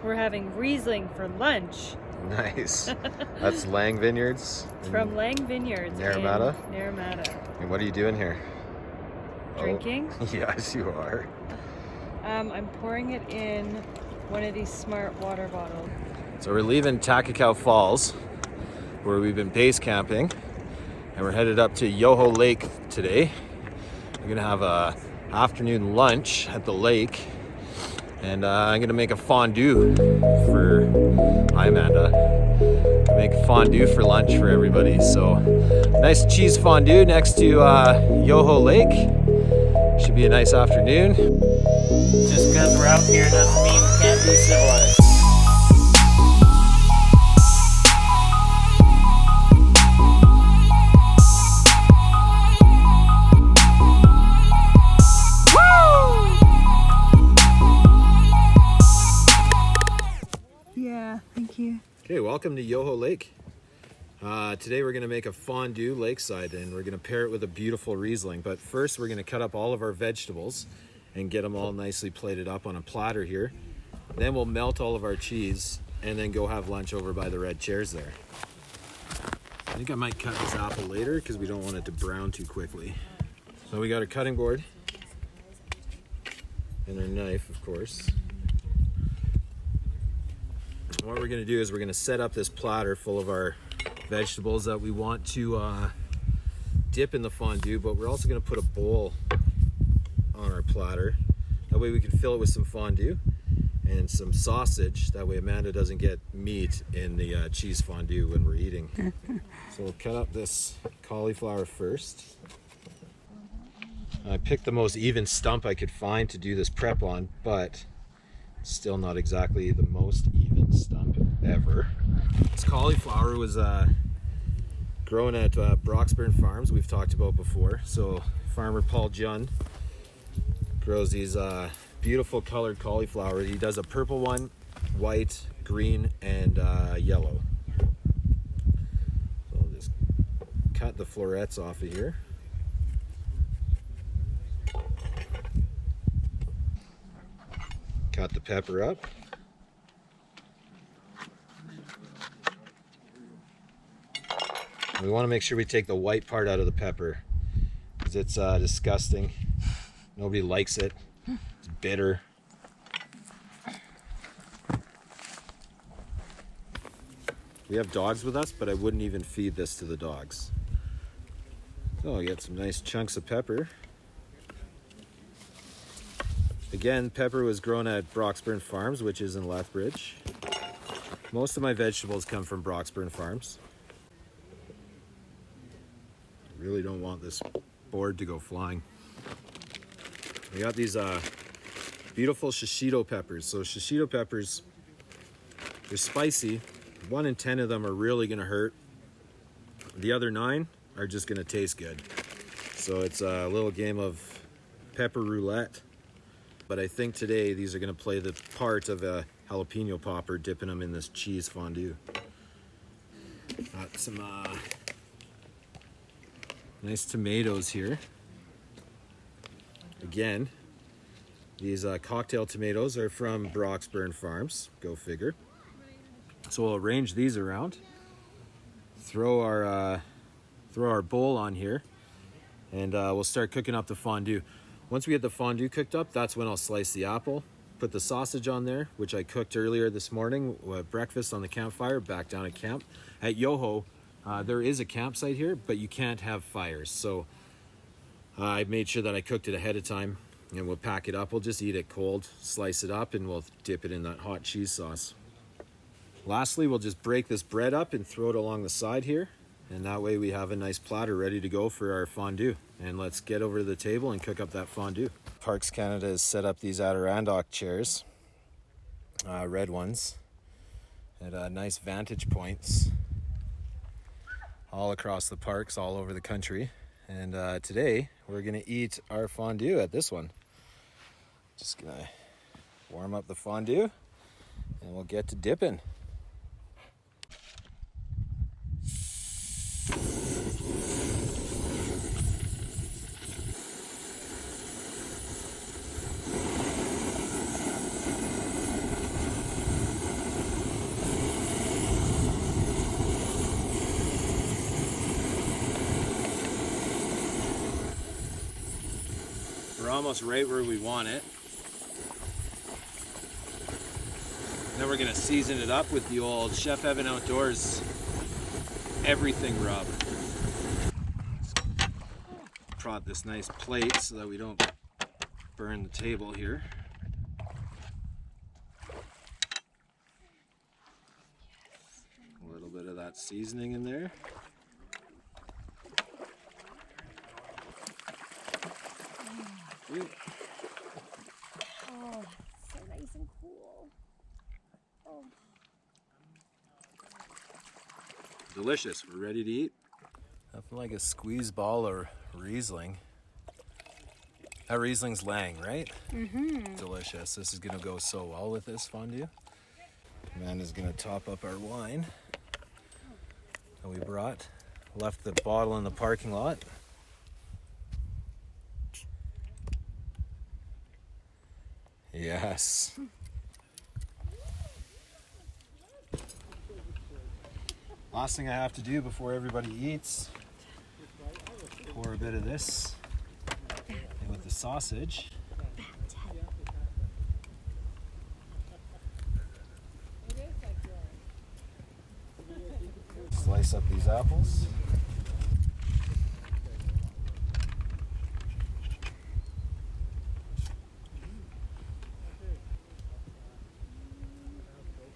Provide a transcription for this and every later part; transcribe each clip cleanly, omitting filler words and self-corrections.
We're having Riesling for lunch. Nice. That's Lang Vineyards. It's from Lang Vineyards Naramata? in Naramata. And what are you doing here? Drinking? Oh, yes, you are. I'm pouring it in one of these smart water bottles. So we're leaving Takakau Falls, where we've been base camping, and we're headed up to Yoho Lake today. We're gonna have a afternoon lunch at the lake, and I'm gonna make a fondue for, hi Amanda, make fondue for lunch for everybody. So nice cheese fondue next to Yoho Lake. Should be a nice afternoon. Just because we're out here doesn't mean we can't be civilized. Yeah, thank you. Okay, welcome to Yoho Lake. Today we're going to make a fondue lakeside, and we're going to pair it with a beautiful Riesling. But first we're going to cut up all of our vegetables and get them all nicely plated up on a platter here. Then we'll melt all of our cheese and then go have lunch over by the red chairs there. I think I might cut this apple later because we don't want it to brown too quickly. So we got our cutting board and our knife, of course. What we're going to do is we're going to set up this platter full of our vegetables that we want to dip in the fondue, but we're also going to put a bowl on our platter. That way we can fill it with some fondue and some sausage. That way Amanda doesn't get meat in the cheese fondue when we're eating. So we'll cut up this cauliflower first. I picked the most even stump I could find to do this prep on, but still not exactly the most even stump ever. This cauliflower was grown at Broxburn Farms, we've talked about before. So farmer Paul Jun grows these beautiful colored cauliflower. He does a purple one, white, green, and yellow. So I'll just cut the florets off of here. Cut the pepper up. We want to make sure we take the white part out of the pepper because it's disgusting. Nobody likes it. It's bitter. We have dogs with us, but I wouldn't even feed this to the dogs. So I get some nice chunks of pepper. Again, pepper was grown at Broxburn Farms, which is in Lethbridge. Most of my vegetables come from Broxburn Farms. I really don't want this board to go flying. We got these beautiful Shoshito peppers. So Shoshito peppers, they're spicy. 1 in 10 of them are really gonna hurt. The other 9 are just gonna taste good. So it's a little game of pepper roulette. But I think today these are going to play the part of a jalapeno popper, dipping them in this cheese fondue. Got some nice tomatoes here. Again, these cocktail tomatoes are from Broxburn Farms, go figure. So we'll arrange these around, throw our bowl on here, and we'll start cooking up the fondue. Once we get the fondue cooked up, that's when I'll slice the apple, put the sausage on there, which I cooked earlier this morning, breakfast on the campfire, back down at camp. At Yoho, there is a campsite here, but you can't have fires. So I made sure that I cooked it ahead of time, and we'll pack it up. We'll just eat it cold, slice it up, and we'll dip it in that hot cheese sauce. Lastly, we'll just break this bread up and throw it along the side here. And that way we have a nice platter ready to go for our fondue. And let's get over to the table and cook up that fondue. Parks Canada has set up these Adirondack chairs, red ones, at nice vantage points all across the parks, all over the country. And today we're gonna eat our fondue at this one. Just gonna warm up the fondue and we'll get to dipping. almost right where we want it. Then we're gonna season it up with the old Chef Evan Outdoors everything rub. Prop this nice plate so that we don't burn the table here. A little bit of that seasoning in there. Ooh. Oh, so nice and cool. Oh. Delicious. We're ready to eat. Nothing like a squeeze ball or Riesling. That Riesling's Lang, right? Mm-hmm. Delicious. This is gonna go so well with this fondue. Amanda's gonna top up our wine that we brought. Left the bottle in the parking lot. Yes. Last thing I have to do before everybody eats, pour a bit of this in with the sausage. Slice up these apples.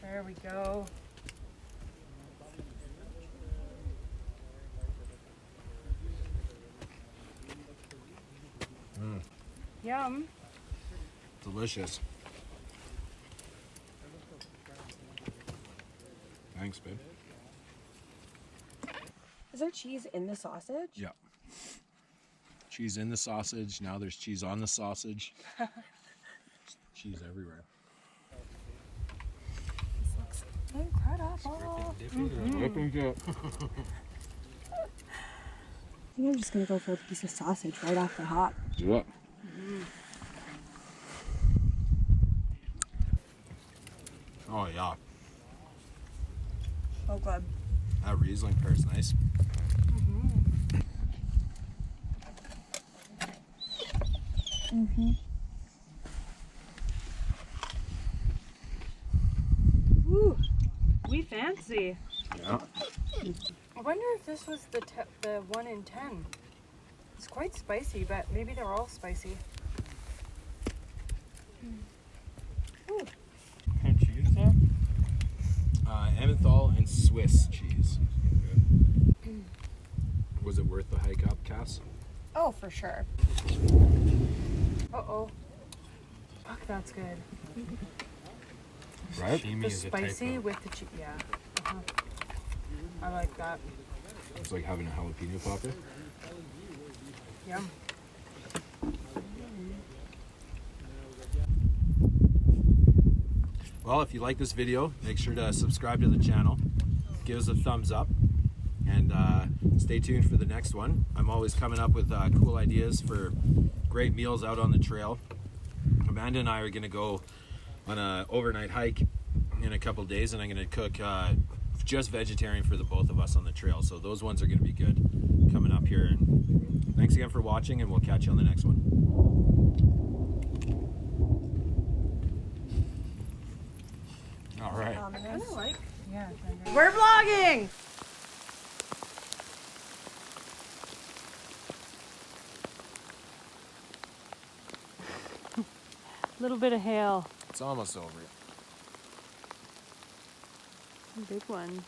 There we go. Yum. Delicious. Thanks, babe. Is there cheese in the sausage? Yeah. Cheese in the sausage. Now there's cheese on the sausage. Cheese everywhere. This looks incredible. I think I'm just gonna go for a piece of sausage right off the hop. Yeah. Oh yeah. Oh, good. That Riesling pairs nice. Ooh, we fancy. Yeah. I wonder if this was the 1 in 10. It's quite spicy, but maybe they're all spicy. Ooh. What cheese is that? Emmenthal and Swiss cheese. Was it worth the hike up, Cass? Oh, for sure. Uh-oh. Fuck, that's good. Right? Sashimi The is a type spicy of- with the cheese. Yeah. Uh-huh. I like that. It's like having a jalapeno popper. Yum. Well, if you like this video, make sure to subscribe to the channel. Give us a thumbs up. And stay tuned for the next one. I'm always coming up with cool ideas for great meals out on the trail. Amanda and I are going to go on an overnight hike in a couple days, and I'm going to cook just vegetarian for the both of us on the trail. So those ones are going to be good coming up here. And thanks again for watching, and we'll catch you on the next one. All right. I kind of like. Yeah. We're vlogging! Little bit of hail. It's almost over. Big one.